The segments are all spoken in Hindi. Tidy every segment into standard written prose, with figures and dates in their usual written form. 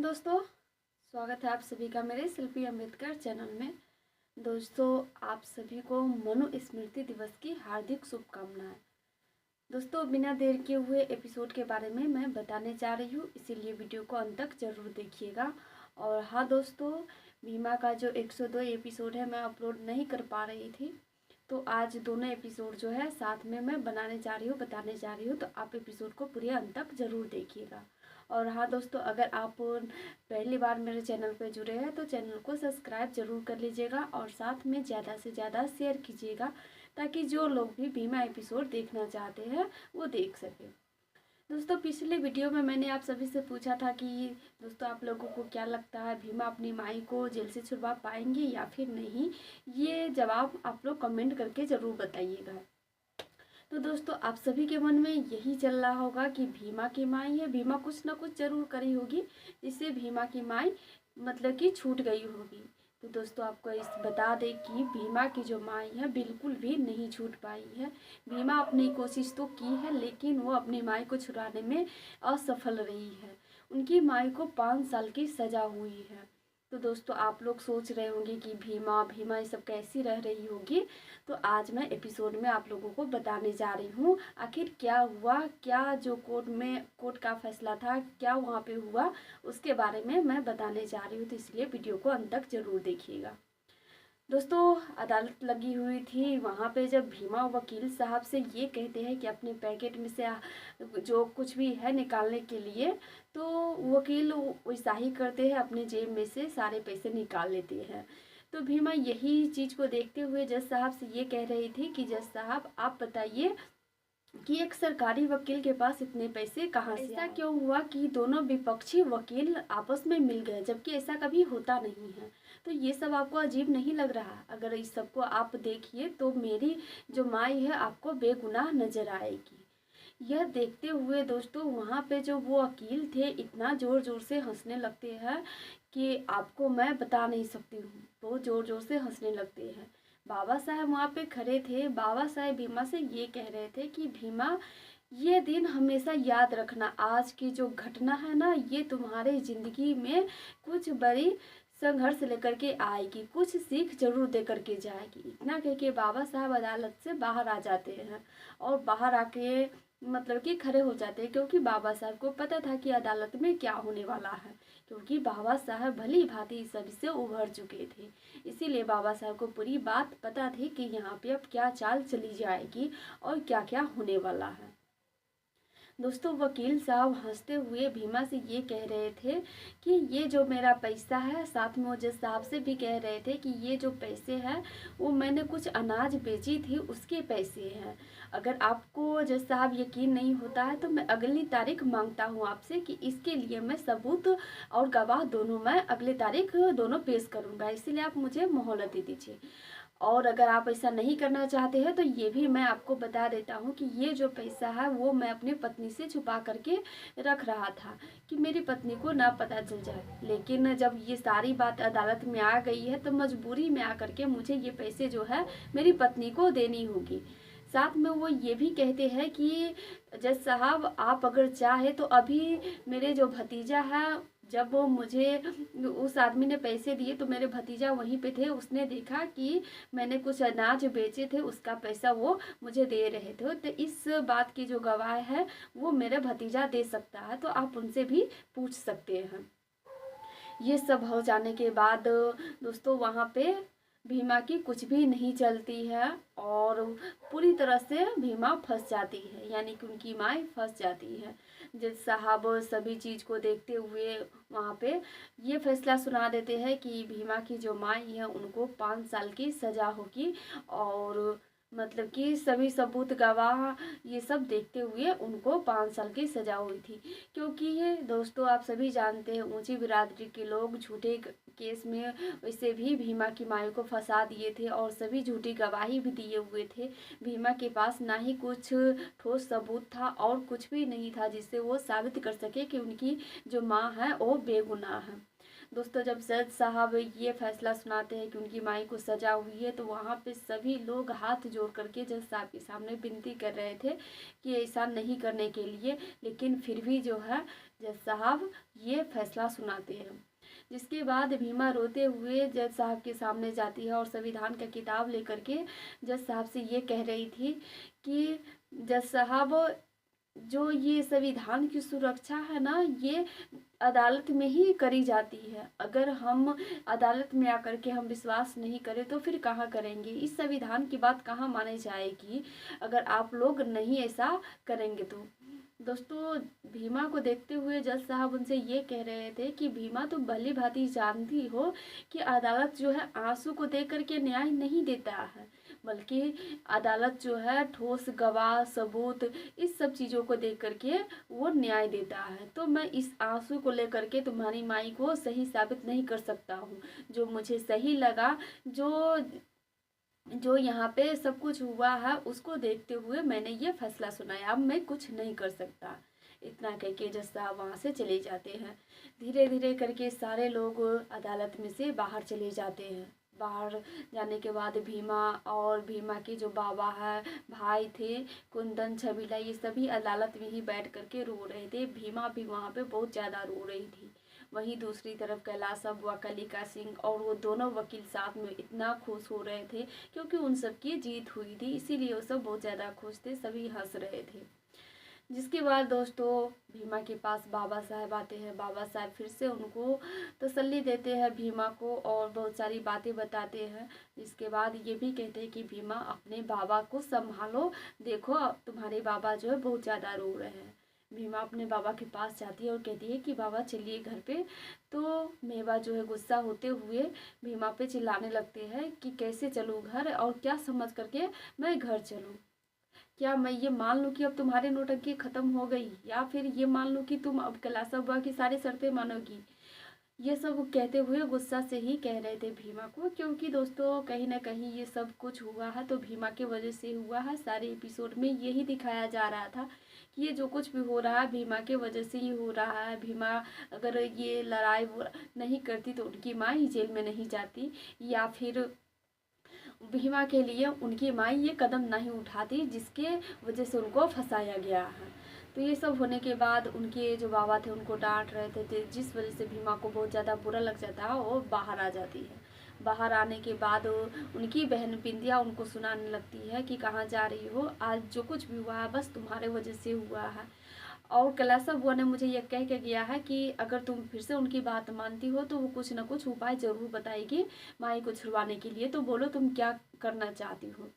दोस्तों, स्वागत है आप सभी का मेरे शिल्पी अम्बेडकर चैनल में। दोस्तों, आप सभी को मनुस्मृति दिवस की हार्दिक शुभकामनाएं। दोस्तों, बिना देर किए हुए एपिसोड के बारे में मैं बताने जा रही हूँ, इसीलिए वीडियो को अंत तक जरूर देखिएगा। और हाँ दोस्तों, भीमा का जो 102 एपिसोड है मैं अपलोड नहीं कर पा रही थी, तो आज दोनों एपिसोड जो है साथ में मैं बताने जा रही हूँ, तो आप एपिसोड को पूरे अंत तक ज़रूर देखिएगा। और हाँ दोस्तों, अगर आप पहली बार मेरे चैनल पर जुड़े हैं तो चैनल को सब्सक्राइब जरूर कर लीजिएगा और साथ में ज़्यादा से ज़्यादा शेयर कीजिएगा, ताकि जो लोग भी भीमा एपिसोड देखना चाहते हैं वो देख सकें। दोस्तों, पिछले वीडियो में मैंने आप सभी से पूछा था कि दोस्तों आप लोगों को क्या लगता है, भीमा अपनी माई को जेल से छुड़वा पाएंगे या फिर नहीं। ये जवाब आप लोग कमेंट करके ज़रूर बताइएगा। तो दोस्तों, आप सभी के मन में यही चल रहा होगा कि भीमा की माई है, भीमा कुछ ना कुछ जरूर करी होगी जिससे भीमा की माई मतलब कि छूट गई होगी। तो दोस्तों, आपको इस बता दें कि भीमा की जो माई है बिल्कुल भी नहीं छूट पाई है। भीमा अपनी कोशिश तो की है, लेकिन वो अपनी माई को छुड़ाने में असफल रही है। उनकी माई को 5 साल की सज़ा हुई है। तो दोस्तों, आप लोग सोच रहे होंगे कि भीमा भीमा ये सब कैसी रह रही होगी। तो आज मैं एपिसोड में आप लोगों को बताने जा रही हूँ आखिर क्या हुआ, क्या जो कोर्ट का फैसला था क्या वहाँ पे हुआ, उसके बारे में मैं बताने जा रही हूँ। तो इसलिए वीडियो को अंत तक जरूर देखिएगा। दोस्तों, अदालत लगी हुई थी। वहाँ पे जब भीमा वकील साहब से ये कहते हैं कि अपने पैकेट में से जो कुछ भी है निकालने के लिए, तो वकील वैसा ही करते हैं, अपने जेब में से सारे पैसे निकाल लेते हैं। तो भीमा यही चीज़ को देखते हुए जज साहब से ये कह रही थी कि जज साहब आप बताइए कि एक सरकारी वकील के पास इतने पैसे कहाँ से ऐसा क्यों हुआ कि दोनों विपक्षी वकील आपस में मिल गए, जबकि ऐसा कभी होता नहीं है। तो ये सब आपको अजीब नहीं लग रहा? अगर इस सबको आप देखिए तो मेरी जो माई है आपको बेगुनाह नजर आएगी। यह देखते हुए दोस्तों, वहाँ पे जो वो वकील थे इतना ज़ोर ज़ोर से हंसने लगते हैं कि आपको मैं बता नहीं सकती हूँ। तो ज़ोर ज़ोर से हंसने लगते हैं। बाबा साहब वहाँ पे खड़े थे। बाबा साहब भीमा से ये कह रहे थे कि भीमा, ये दिन हमेशा याद रखना। आज की जो घटना है ना, ये तुम्हारे ज़िंदगी में कुछ बड़ी संघर्ष लेकर के आएगी, कुछ सीख जरूर दे करके जाएगी। इतना कह के बाबा साहब अदालत से बाहर आ जाते हैं और बाहर आके मतलब कि खड़े हो जाते हैं, क्योंकि बाबा साहब को पता था कि अदालत में क्या होने वाला है, क्योंकि बाबा साहब भली भांति सभी से उभर चुके थे। इसीलिए बाबा साहब को पूरी बात पता थी कि यहाँ पे अब क्या चाल चली जाएगी और क्या क्या होने वाला है। दोस्तों, वकील साहब हंसते हुए भीमा से ये कह रहे थे कि ये जो मेरा पैसा है, साथ में वो जज साहब से भी कह रहे थे कि ये जो पैसे हैं वो मैंने कुछ अनाज बेची थी, उसके पैसे हैं। अगर आपको जज साहब यकीन नहीं होता है तो मैं अगली तारीख मांगता हूँ आपसे कि इसके लिए मैं सबूत और गवाह दोनों मैं अगली तारीख दोनों पेश करूँगा, इसीलिए आप मुझे मोहलत दे दीजिए। और अगर आप ऐसा नहीं करना चाहते हैं तो ये भी मैं आपको बता देता हूँ कि ये जो पैसा है वो मैं अपनी पत्नी से छुपा करके रख रहा था कि मेरी पत्नी को ना पता चल जाए। लेकिन जब ये सारी बात अदालत में आ गई है तो मजबूरी में आकर के मुझे ये पैसे जो है मेरी पत्नी को देनी होगी। साथ में वो ये भी कहते हैं कि जज साहब, आप अगर चाहे तो अभी मेरे जो भतीजा है, जब वो मुझे उस आदमी ने पैसे दिए तो मेरे भतीजा वहीं पे थे, उसने देखा कि मैंने कुछ अनाज बेचे थे, उसका पैसा वो मुझे दे रहे थे। तो इस बात की जो गवाह है वो मेरा भतीजा दे सकता है, तो आप उनसे भी पूछ सकते हैं। ये सब हो जाने के बाद दोस्तों, वहाँ पे भीमा की कुछ भी नहीं चलती है और पूरी तरह से भीमा फंस जाती है, यानी कि उनकी माँ फंस जाती है। जज साहब सभी चीज़ को देखते हुए वहाँ पे ये फैसला सुना देते हैं कि भीमा की जो माँ है उनको 5 साल की सज़ा होगी, और मतलब कि सभी सबूत गवाह ये सब देखते हुए उनको 5 साल की सज़ा हुई थी। क्योंकि ये दोस्तों, आप सभी जानते हैं ऊंची बिरादरी के लोग झूठे केस में वैसे भी भीमा की माई को फंसा दिए थे और सभी झूठी गवाही भी दिए हुए थे। भीमा के पास ना ही कुछ ठोस सबूत था और कुछ भी नहीं था जिससे वो साबित कर सके कि उनकी जो माँ है वो बेगुनाह है। दोस्तों जब जज साहब ये फैसला सुनाते हैं कि उनकी माई को सजा हुई है, तो वहाँ पे सभी लोग हाथ जोड़ करके जज साहब के सामने विनती कर रहे थे कि ऐसा नहीं करने के लिए, लेकिन फिर भी जो है जज साहब ये फैसला सुनाते हैं। जिसके बाद भीमा रोते हुए जज साहब के सामने जाती है और संविधान का किताब लेकर के जज साहब से ये कह रही थी कि जज साहब, जो ये संविधान की सुरक्षा है ना, ये अदालत में ही करी जाती है। अगर हम अदालत में आकर के हम विश्वास नहीं करें तो फिर कहाँ करेंगे? इस संविधान की बात कहाँ मानी जाएगी अगर आप लोग नहीं ऐसा करेंगे तो। दोस्तों भीमा को देखते हुए जज साहब उनसे ये कह रहे थे कि भीमा, तुम भली भांति जानती हो कि अदालत जो है आंसू को देख करके न्याय नहीं देता है, बल्कि अदालत जो है ठोस गवाह सबूत इस सब चीज़ों को देख करके वो न्याय देता है। तो मैं इस आंसू को लेकर के तुम्हारी माई को सही साबित नहीं कर सकता हूँ। जो मुझे सही लगा, जो यहाँ पे सब कुछ हुआ है उसको देखते हुए मैंने ये फैसला सुनाया, अब मैं कुछ नहीं कर सकता। इतना कह के जज साहब वहाँ से चले जाते हैं। धीरे धीरे करके सारे लोग अदालत में से बाहर चले जाते हैं। बाहर जाने के बाद भीमा और भीमा के जो बाबा है, भाई थे कुंदन, छबीला, ये सभी अदालत में ही बैठ करके रो रहे थे। भीमा भी वहाँ पे बहुत ज़्यादा रो रही थी। वहीं दूसरी तरफ कैलाश व कलिका सिंह और वो दोनों वकील साथ में इतना खुश हो रहे थे क्योंकि उन सब की जीत हुई थी, इसीलिए वो सब बहुत ज़्यादा खुश थे, सभी हंस रहे थे। जिसके बाद दोस्तों भीमा के पास बाबा साहब आते हैं। बाबा साहब फिर से उनको तसल्ली देते हैं भीमा को और बहुत सारी बातें बताते हैं। जिसके बाद ये भी कहते हैं कि भीमा, अपने बाबा को संभालो, देखो तुम्हारे बाबा जो है बहुत ज़्यादा रो रहे हैं। भीमा अपने बाबा के पास जाती है और कहती है कि बाबा चलिए घर पे। तो मेवा जो है गुस्सा होते हुए भीमा पे चिल्लाने लगते हैं कि कैसे चलूँ घर, और क्या समझ करके मैं घर चलूँ? क्या मैं ये मान लूँ कि अब तुम्हारे नौटंकी ख़त्म हो गई, या फिर ये मान लूँ कि तुम अब कैलाश बुआ की सारी शर्तें मानोगी? ये सब कहते हुए गुस्सा से ही कह रहे थे भीमा को, क्योंकि दोस्तों कहीं ना कहीं ये सब कुछ हुआ है तो भीमा के वजह से हुआ है। सारे एपिसोड में यही दिखाया जा रहा था कि ये जो कुछ भी हो रहा है भीमा के वजह से ही हो रहा है। भीमा अगर ये लड़ाई नहीं करती तो उनकी माँ ही जेल में नहीं जाती, या फिर भीमा के लिए उनकी माँ ये कदम नहीं उठाती जिसके वजह से उनको फंसाया गया है। तो ये सब होने के बाद उनके जो बाबा थे उनको डांट रहे थे, जिस वजह से भीमा को बहुत ज़्यादा बुरा लग जाता है। वो बाहर आ जाती है। बाहर आने के बाद उनकी बहन बिंदिया उनको सुनाने लगती है कि कहाँ जा रही हो, आज जो कुछ भी हुआ है बस तुम्हारे वजह से हुआ है। और कैलाश बुआ ने मुझे यह कह के गया है कि अगर तुम फिर से उनकी बात मानती हो तो वो कुछ ना कुछ उपाय ज़रूर बताएगी माई को छुड़वाने के लिए, तो बोलो तुम क्या करना चाहती हो।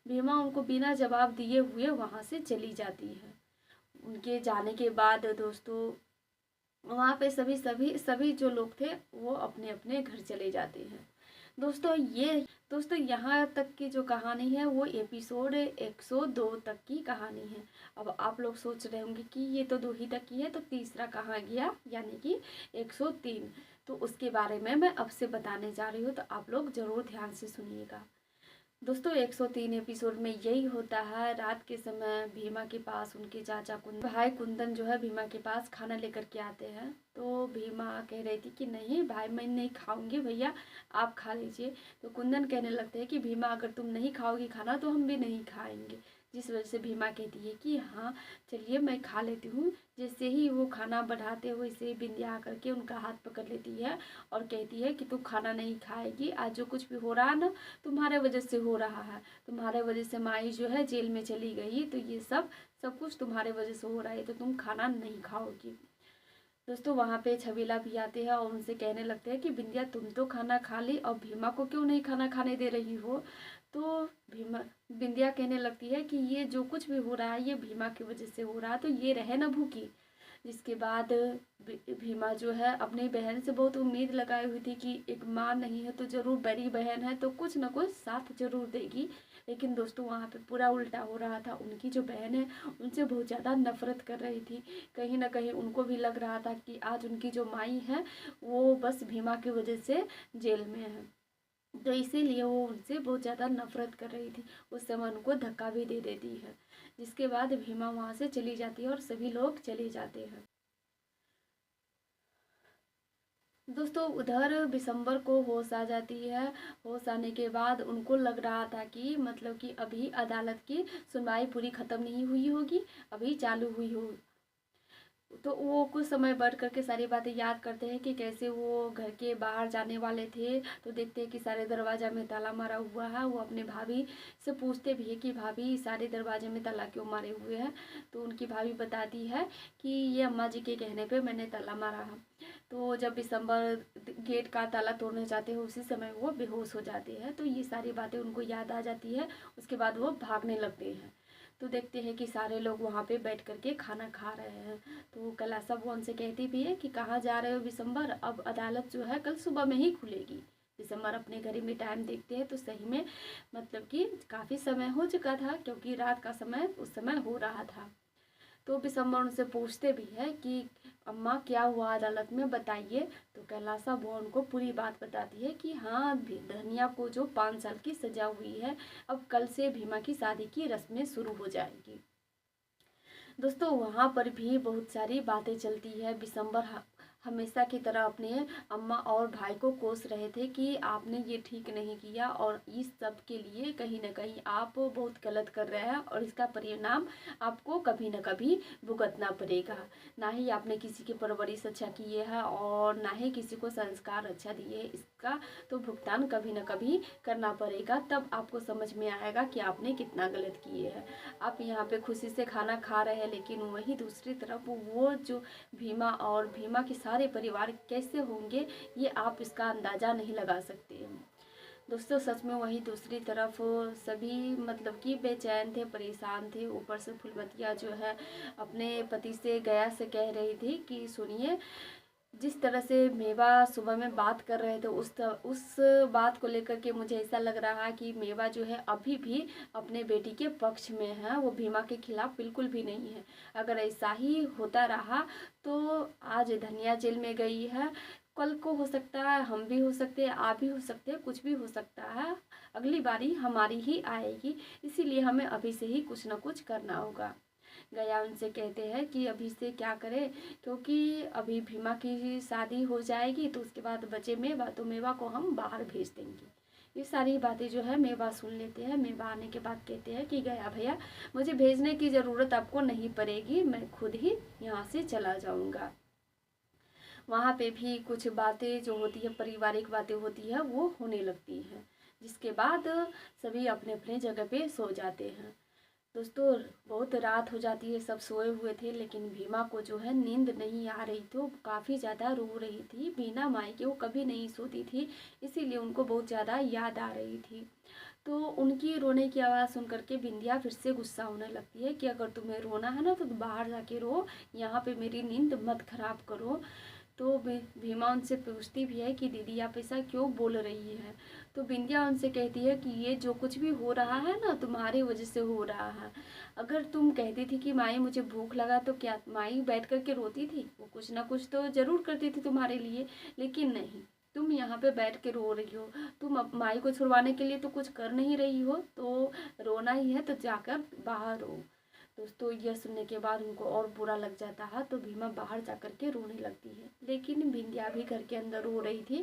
भीमा उनको बिना जवाब दिए हुए वहाँ से चली जाती है। उनके जाने के बाद दोस्तों वहाँ पे सभी सभी सभी जो लोग थे वो अपने अपने घर चले जाते हैं। दोस्तों यहाँ तक की जो कहानी है वो एपिसोड 102 तक की कहानी है। अब आप लोग सोच रहे होंगे कि ये तो 2 ही तक की है, तो तीसरा कहाँ गया, यानी कि 103। तो उसके बारे में मैं अब से बताने जा रही हूँ, तो आप लोग ज़रूर ध्यान से सुनिएगा। दोस्तों 103 एपिसोड में यही होता है। रात के समय भीमा के पास उनके चाचा भाई कुंदन जो है भीमा के पास खाना लेकर के आते हैं। तो भीमा कह रही थी कि नहीं भाई मैं नहीं खाऊंगी, भैया आप खा लीजिए। तो कुंदन कहने लगते हैं कि भीमा अगर तुम नहीं खाओगी खाना तो हम भी नहीं खाएंगे। जिस वजह से भीमा कहती है कि हाँ चलिए मैं खा लेती हूँ। जैसे ही वो खाना बढ़ाते हुए से बिंदिया आकर के उनका हाथ पकड़ लेती है और कहती है कि तू खाना नहीं खाएगी, आज जो कुछ भी हो रहा है ना तुम्हारे वजह से हो रहा है। तुम्हारे वजह से माई जो है जेल में चली गई, तो ये सब कुछ तुम्हारे वजह से हो रहा है, तो तुम खाना नहीं खाओगी। दोस्तों वहाँ पे छबीला भी आते हैं और उनसे कहने लगते हैं कि बिंदिया तुम तो खाना खा ली और भीमा को क्यों नहीं खाना खाने दे रही हो। तो बिंदिया कहने लगती है कि ये जो कुछ भी हो रहा है ये भीमा की वजह से हो रहा है, तो ये रहे ना भूखी। जिसके बाद भीमा जो है अपनी बहन से बहुत उम्मीद लगाई हुई थी कि एक माँ नहीं है तो ज़रूर बड़ी बहन है तो कुछ ना कुछ साथ ज़रूर देगी। लेकिन दोस्तों वहाँ पे पूरा उल्टा हो रहा था। उनकी जो बहन है उनसे बहुत ज़्यादा नफरत कर रही थी। कहीं ना कहीं उनको भी लग रहा था कि आज उनकी जो माई है वो बस भीमा की वजह से जेल में है, तो इसीलिए वो उनसे बहुत ज़्यादा नफरत कर रही थी। उस समय उनको धक्का भी दे देती है। जिसके बाद भीमा वहाँ से चली जाती है और सभी लोग चले जाते हैं। दोस्तों उधर दिसंबर को होश आ जाती है। होश आने के बाद उनको लग रहा था कि मतलब कि अभी अदालत की सुनवाई पूरी ख़त्म नहीं हुई होगी, अभी चालू हुई हो। तो वो कुछ समय बैठ करके सारी बातें याद करते हैं कि कैसे वो घर के बाहर जाने वाले थे, तो देखते हैं कि सारे दरवाज़ा में ताला मारा हुआ है। वो अपने भाभी से पूछते भी है कि भाभी सारे दरवाजे में ताला क्यों मारे हुए हैं। तो उनकी भाभी बताती है कि ये अम्मा जी के कहने पे मैंने ताला मारा है। तो जब दिसंबर गेट का ताला तोड़ने जाते हैं उसी समय वो बेहोश हो जाते हैं। तो ये सारी बातें उनको याद आ जाती है। उसके बाद वो भागने लगते हैं। तो देखते हैं कि सारे लोग वहाँ पे बैठ करके खाना खा रहे हैं। तो कैलासा वो उनसे कहती भी है कि कहाँ जा रहे हो दिसंबर, अब अदालत जो है कल सुबह में ही खुलेगी। दिसंबर अपने घड़ी में टाइम देखते हैं तो सही में मतलब कि काफ़ी समय हो चुका था, क्योंकि रात का समय उस समय हो रहा था। तो दिसंबर उनसे पूछते भी है कि अम्मा क्या हुआ अदालत में, बताइए। तो कैलासा वो उनको पूरी बात बताती है कि हाँ धनिया को जो 5 साल की सजा हुई है, अब कल से भीमा की शादी की रस्में शुरू हो जाएंगी। दोस्तों वहाँ पर भी बहुत सारी बातें चलती है। दिसंबर हमेशा की तरह अपने अम्मा और भाई को कोस रहे थे कि आपने ये ठीक नहीं किया और इस सब के लिए कहीं ना कहीं आप बहुत गलत कर रहे हैं और इसका परिणाम आपको कभी ना कभी भुगतना पड़ेगा। ना ही आपने किसी की परवरिश अच्छा किए है और ना ही किसी को संस्कार अच्छा दिए, इसका तो भुगतान कभी ना कभी करना पड़ेगा। तब आपको समझ में आएगा कि आपने कितना गलत किए हैं। आप यहाँ पे खुशी से खाना खा रहे हैं, लेकिन वहीं दूसरी तरफ वो जो भीमा और भीमा के सारे परिवार कैसे होंगे ये आप इसका अंदाज़ा नहीं लगा सकते। दोस्तों सच में वहीं दूसरी तरफ सभी मतलब कि बेचैन थे, परेशान थे। ऊपर से फुलमतिया जो है अपने पति से गया से कह रही थी कि सुनिए, जिस तरह से मेवा सुबह में बात कर रहे थे उस बात को लेकर के मुझे ऐसा लग रहा है कि मेवा जो है अभी भी अपने बेटी के पक्ष में है, वो भीमा के खिलाफ बिल्कुल भी नहीं है। अगर ऐसा ही होता रहा तो आज धनिया जेल में गई है, कल को हो सकता है हम भी हो सकते हैं, आप भी हो सकते हैं, कुछ भी हो सकता है। अगली बारी हमारी ही आएगी, इसीलिए हमें अभी से ही कुछ ना कुछ करना होगा। गया उनसे कहते हैं कि अभी से क्या करें, क्योंकि अभी भीमा की शादी हो जाएगी तो उसके बाद बचे मेवा, तो मेवा को हम बाहर भेज देंगे। ये सारी बातें जो है मेवा सुन लेते हैं। मेवा आने के बाद कहते हैं कि गया भैया मुझे भेजने की ज़रूरत आपको नहीं पड़ेगी, मैं खुद ही यहाँ से चला जाऊँगा। वहाँ पे भी कुछ बातें जो होती है, पारिवारिक बातें होती है, वो होने लगती हैं, जिसके बाद सभी अपने अपने जगह पे सो जाते हैं। दोस्तों बहुत रात हो जाती है, सब सोए हुए थे, लेकिन भीमा को जो है नींद नहीं आ रही थी, वो काफ़ी ज़्यादा रो रही थी। बिना माई के वो कभी नहीं सोती थी, इसीलिए उनको बहुत ज़्यादा याद आ रही थी। तो उनकी रोने की आवाज़ सुन करके बिंदिया फिर से गुस्सा होने लगती है कि अगर तुम्हें रोना है ना तो बाहर जाके रो, यहाँ पे मेरी नींद मत खराब करो। तो भीमा उनसे पूछती भी है कि दीदी आप ऐसा क्यों बोल रही है। तो बिंदिया उनसे कहती है कि ये जो कुछ भी हो रहा है ना तुम्हारी वजह से हो रहा है। अगर तुम कहती थी कि माई मुझे भूख लगा तो क्या माई बैठ कर के रोती थी, वो कुछ ना कुछ तो ज़रूर करती थी तुम्हारे लिए, लेकिन नहीं, तुम यहाँ पे बैठ के रो रही हो। तुम अब माई को छुड़वाने के लिए तो कुछ कर नहीं रही हो, तो रोना ही है तो जाकर बाहर रो। दोस्तों यह सुनने के बाद उनको और बुरा लग जाता है, तो भीमा बाहर जा कर के रोने लगती है। लेकिन बिंदिया भी घर के अंदर रो रही थी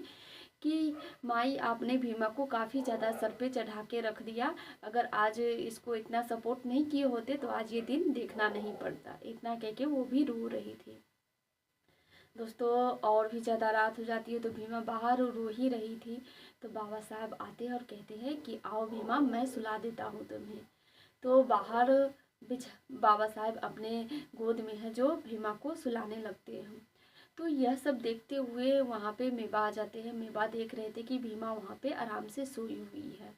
कि माई आपने भीमा को काफ़ी ज़्यादा सर पे चढ़ा के रख दिया, अगर आज इसको इतना सपोर्ट नहीं किए होते तो आज ये दिन देखना नहीं पड़ता। इतना कह के वो भी रो रही थी। दोस्तों और भी ज़्यादा रात हो जाती है तो भीमा बाहर रो ही रही थी। तो बाबा साहब आते हैं और कहते हैं कि आओ भीमा मैं सुला देता हूँ तुम्हें। तो बाहर बिछ बाबा साहब अपने गोद में है जो भीमा को सुलाने लगते हैं। तो यह सब देखते हुए वहाँ पे मेवा आ जाते हैं। मेवा देख रहे थे कि भीमा वहाँ पे आराम से सोई हुई है,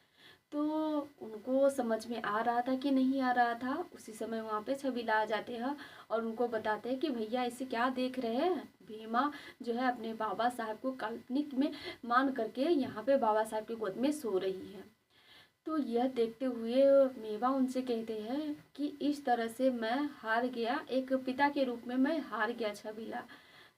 तो उनको समझ में आ रहा था कि नहीं आ रहा था। उसी समय वहाँ पे छबीला आ जाते हैं और उनको बताते हैं कि भैया इसे क्या देख रहे हैं। भीमा जो है अपने बाबा साहब को काल्पनिक में मान करके यहाँ पे बाबा साहब की गोद में सो रही है। तो यह देखते हुए मेवा उनसे कहते हैं कि इस तरह से मैं हार गया, एक पिता के रूप में मैं हार गया छबीला।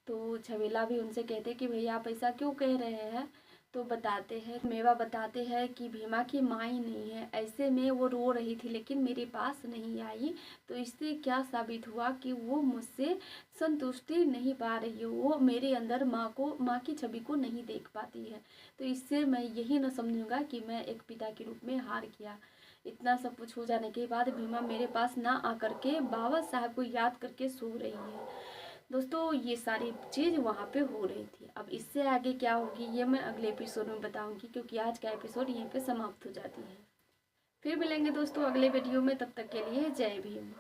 तो छबीला भी उनसे कहते कि भैया आप ऐसा क्यों कह रहे हैं। तो बताते हैं, मेवा बताते हैं कि भीमा की माँ ही नहीं है। ऐसे में वो रो रही थी लेकिन मेरे पास नहीं आई। तो इससे क्या साबित हुआ कि वो मुझसे संतुष्टि नहीं पा रही है, वो मेरे अंदर माँ की छवि को नहीं देख पाती है। तो इससे मैं यही न समझूंगा कि मैं एक पिता के रूप में हार गया। इतना सब कुछ हो जाने के बाद भीमा मेरे पास ना आकर के बाबा साहब को याद करके सो रही है। दोस्तों ये सारी चीज़ वहाँ पे हो रही थी। अब इससे आगे क्या होगी ये मैं अगले एपिसोड में बताऊंगी, क्योंकि आज का एपिसोड यहीं पे समाप्त हो जाती है। फिर मिलेंगे दोस्तों अगले वीडियो में, तब तक के लिए जय भीम।